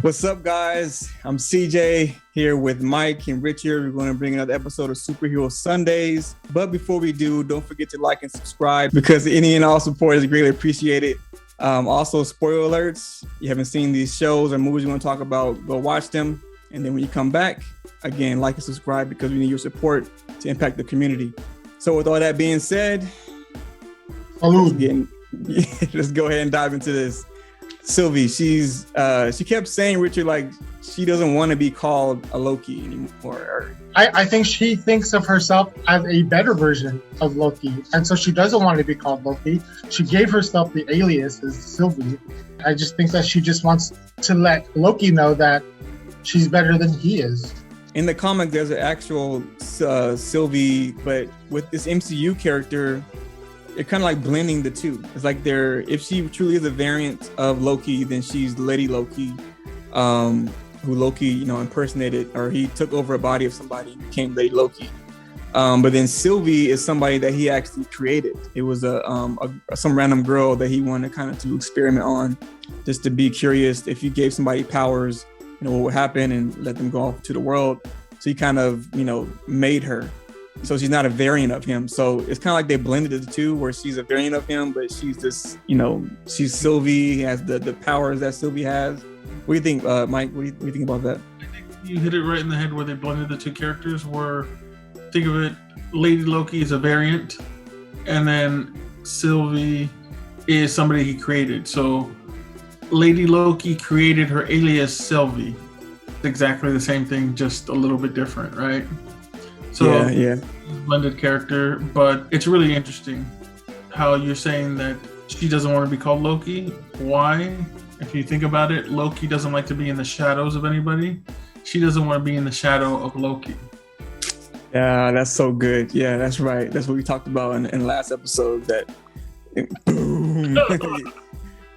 What's up, guys? I'm CJ here with Mike and Richard. We're going to bring another episode of Superhero Sundays. But before we do, don't forget to like and subscribe because any and all support is greatly appreciated. Also, spoiler alerts. You haven't seen these shows or movies you want to talk about, go watch them. And then when you come back, again, like and subscribe because we need your support to impact the community. So with all that being said, let's go ahead and dive into this. Sylvie, she kept saying, Richard, like she doesn't want to be called a Loki anymore. I think she thinks of herself as a better version of Loki, and so she doesn't want to be called Loki. She gave herself the alias as Sylvie. I just think that she just wants to let Loki know that she's better than he is. In the comic, there's an actual Sylvie, but with this MCU character, they're kind of like blending the two. It's like if she truly is a variant of Loki, then she's Lady Loki, who Loki, impersonated, or he took over a body of somebody and became Lady Loki. But then Sylvie is somebody that he actually created. It was some random girl that he wanted kind of to experiment on, just to be curious if you gave somebody powers, what would happen, and let them go off to the world. So he kind of, made her. So she's not a variant of him. So it's kind of like they blended the two, where she's a variant of him, but she's just, she's Sylvie, has the powers that Sylvie has. What do you think, Mike? What do you think about that? I think you hit it right in the head where they blended the two characters. Where, think of it, Lady Loki is a variant, and then Sylvie is somebody he created. So Lady Loki created her alias Sylvie. It's exactly the same thing, just a little bit different, right? So yeah. Blended character, but it's really interesting how you're saying that she doesn't want to be called Loki. Why? If you think about it, Loki doesn't like to be in the shadows of anybody. She doesn't want to be in the shadow of Loki. Yeah, that's so good. Yeah, that's right. That's what we talked about in the last episode. That boom.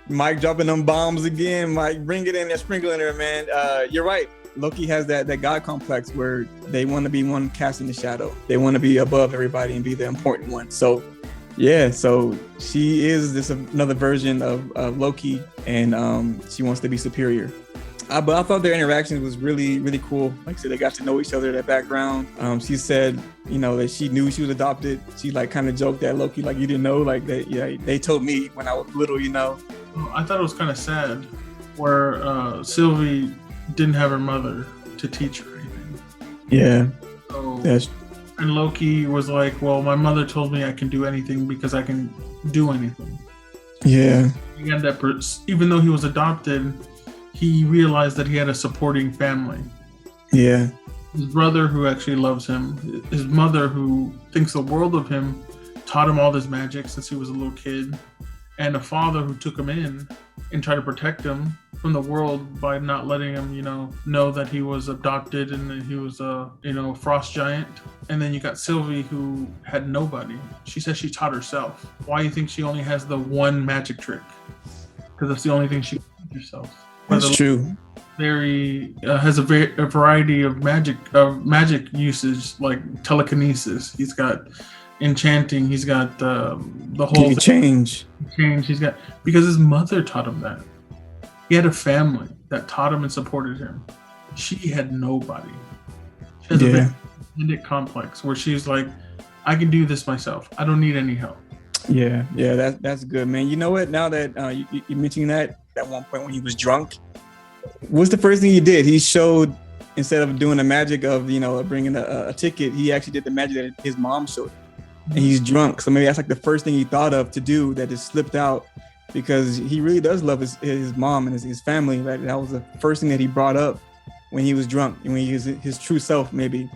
Mike dropping them bombs again. Mike, bring it in there, sprinkle in there, man. You're right. Loki has that God complex where they want to be one cast in the shadow. They want to be above everybody and be the important one. So, yeah. So she is another version of Loki, and she wants to be superior. But I thought their interaction was really, really cool. Like I said, they got to know each other, their background. She said, that she knew she was adopted. She kind of joked at Loki, like, you didn't know, like that. Yeah, they told me when I was little, I thought it was kind of sad where Sylvie didn't have her mother to teach her anything. Yeah. And Loki was like, well, my mother told me I can do anything because I can do anything. Yeah. He had that even though he was adopted, he realized that he had a supporting family. Yeah. His brother, who actually loves him, his mother, who thinks the world of him, taught him all this magic since he was a little kid, and a father who took him in and tried to protect him from the world by not letting him, know that he was adopted and that he was a, frost giant. And then you got Sylvie, who had nobody. She says she taught herself. Why do you think she only has the one magic trick? Because that's the only thing she can teach herself. That's true. Has a variety of magic usage, like telekinesis. He's got enchanting. He's got the whole change. He's got, because his mother taught him that. He had a family that taught him and supported him. She had nobody. She has a very independent complex where she's like, I can do this myself. I don't need any help. Yeah, that's good, man. You know what? Now that you mentioning that, at one point when he was drunk, what's the first thing he did? He showed, instead of doing the magic of bringing a ticket, he actually did the magic that his mom showed him. And he's drunk, so maybe that's like the first thing he thought of to do that just slipped out, because he really does love his mom and his family. That was the first thing that he brought up when he was drunk and when he was his true self, maybe.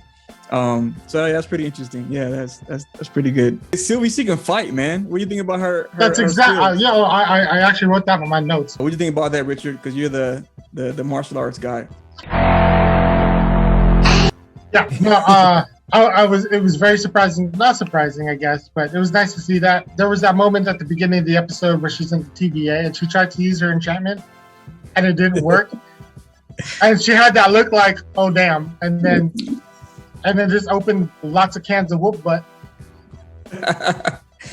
So that's pretty interesting. Yeah, that's pretty good. Sylvie, she can fight, man. What do you think about her? That's exactly. I actually wrote that on my notes. What do you think about that, Richard? Because you're the martial arts guy. Yeah. No. It was very surprising, not surprising, I guess, but it was nice to see that. There was that moment at the beginning of the episode where she's in the TVA and she tried to use her enchantment and it didn't work. And she had that look like, oh damn, and then just opened lots of cans of whoop butt.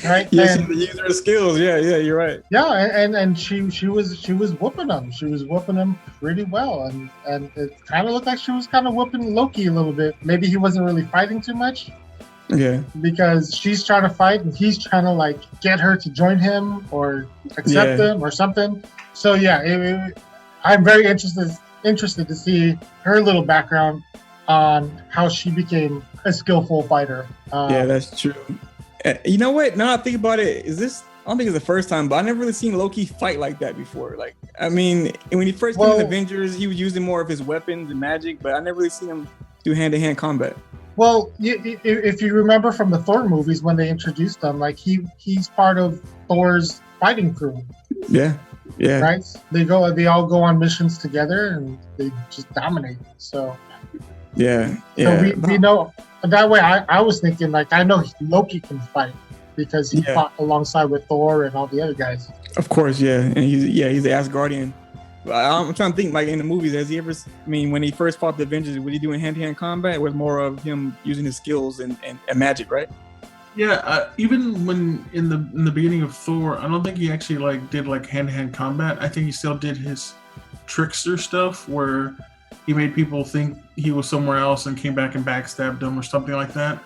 right? Yes, And, she used her skills. Yeah, you're right. yeah, and she was whooping him. She was whooping him pretty well, and it kind of looked like she was kind of whooping Loki a little bit. Maybe he wasn't really fighting too much. Yeah, Because she's trying to fight and he's trying to like get her to join him or accept him or something. So yeah, I'm very interested to see her little background on how she became a skillful fighter. Yeah, that's true. You know what? Now I think about it, I don't think it's the first time, but I never really seen Loki fight like that before. Like, I mean, when he first came in Avengers, he was using more of his weapons and magic, but I never really seen him do hand-to-hand combat. Well, if you remember from the Thor movies when they introduced him, like he's part of Thor's fighting crew. Yeah. Right? They all go on missions together and they just dominate. So yeah. So we know that way. I was thinking like I know Loki can fight because he fought alongside with Thor and all the other guys. Of course, yeah, and he's the Asgardian. I'm trying to think, like in the movies, has he ever? I mean, when he first fought the Avengers, was he doing hand-to-hand combat? It was more of him using his skills and magic, right? Yeah, even when in the beginning of Thor, I don't think he actually like did like hand-to-hand combat. I think he still did his trickster stuff where he made people think he was somewhere else and came back and backstabbed them or something like that.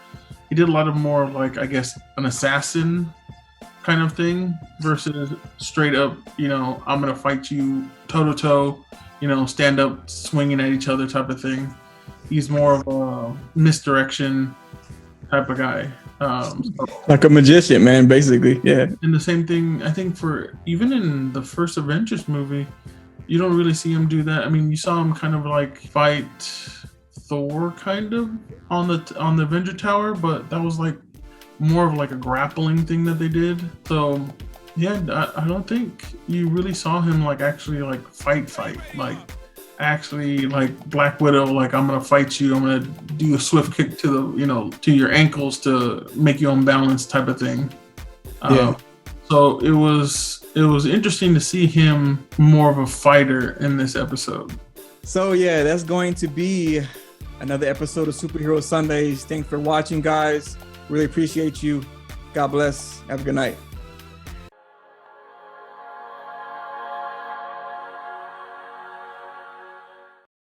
He did a lot of more like, I guess, an assassin kind of thing versus straight up, I'm gonna fight you toe to toe, stand up swinging at each other type of thing. He's more of a misdirection type of guy. Like a magician, man, basically. Yeah. And the same thing, I think, for even in the first Avengers movie, you don't really see him do that. I mean, you saw him kind of like fight Thor kind of on the Avenger Tower, but that was like more of like a grappling thing that they did. So yeah, I don't think you really saw him like actually like fight like actually like Black Widow, like I'm gonna fight you, I'm gonna do a swift kick to the to your ankles to make you unbalanced type of thing. So it was interesting to see him more of a fighter in this episode. So yeah, that's going to be another episode of Superhero Sundays. Thanks for watching, guys. Really appreciate you. God bless. Have a good night.